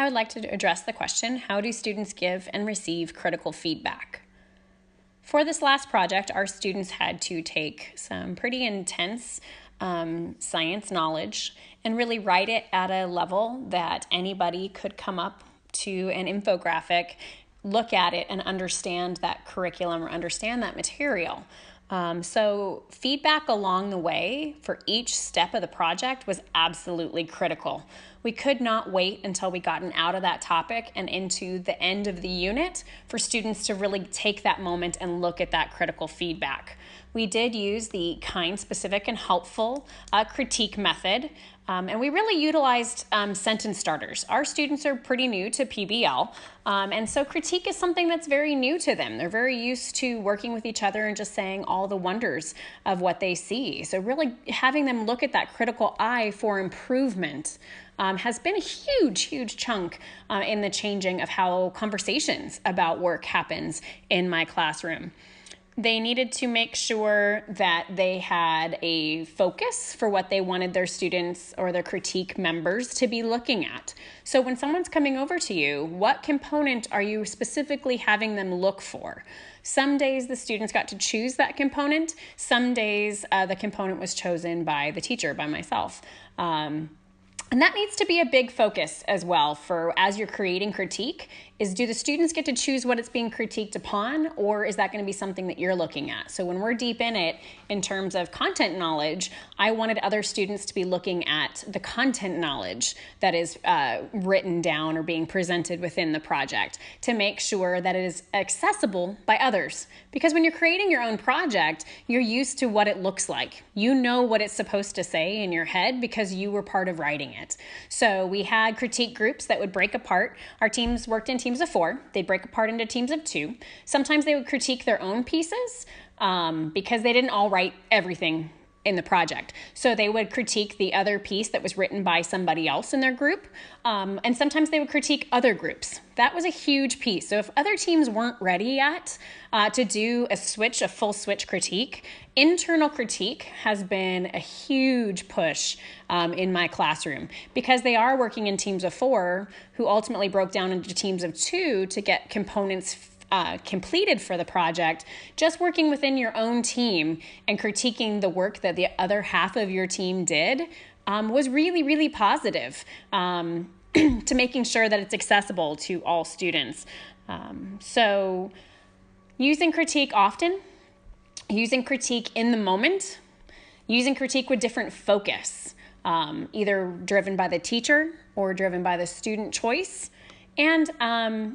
would like to address the question, how do students give and receive critical feedback? For this last project, our students had to take some pretty intense science knowledge and really write it at a level that anybody could come up to an infographic, look at it, and understand that curriculum or understand that material. So feedback along the way for each step of the project was absolutely critical. We could not wait until we gotten out of that topic and into the end of the unit for students to really take that moment and look at that critical feedback. We did use the kind, specific, and helpful critique method. And we really utilized sentence starters. Our students are pretty new to PBL, and so critique is something that's very new to them. They're very used to working with each other and just saying all the wonders of what they see. So really having them look at that critical eye for improvement has been a huge chunk in the changing of how conversations about work happens in my classroom. They needed to make sure that they had a focus for what they wanted their students or their critique members to be looking at. So when someone's coming over to you, what component are you specifically having them look for? Some days the students got to choose that component. Some days the component was chosen by the teacher, by myself. And that needs to be a big focus as well for as you're creating critique is do the students get to choose what it's being critiqued upon, or is that going to be something that you're looking at? So when we're deep in it in terms of content knowledge, I wanted other students to be looking at the content knowledge that is written down or being presented within the project to make sure that it is accessible by others. Because when you're creating your own project, you're used to what it looks like. You know what it's supposed to say in your head because you were part of writing it. So we had critique groups that would break apart. Our teams worked in teams of 4. They'd break apart into teams of 2. Sometimes they would critique their own pieces because they didn't all write everything in the project. So they would critique the other piece that was written by somebody else in their group. And sometimes they would critique other groups. That was a huge piece. So if other teams weren't ready yet to do a full switch critique, internal critique has been a huge push in my classroom because they are working in teams of 4 who ultimately broke down into teams of 2 to get components completed for the project. Just working within your own team and critiquing the work that the other half of your team did was really positive to making sure that it's accessible to all students. So using critique often, using critique in the moment, using critique with different focus, either driven by the teacher or driven by the student choice. And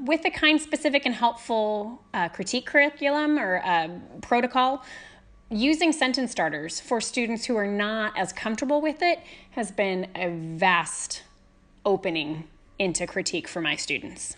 with the kind, specific, and helpful critique curriculum or protocol, using sentence starters for students who are not as comfortable with it has been a vast opening into critique for my students.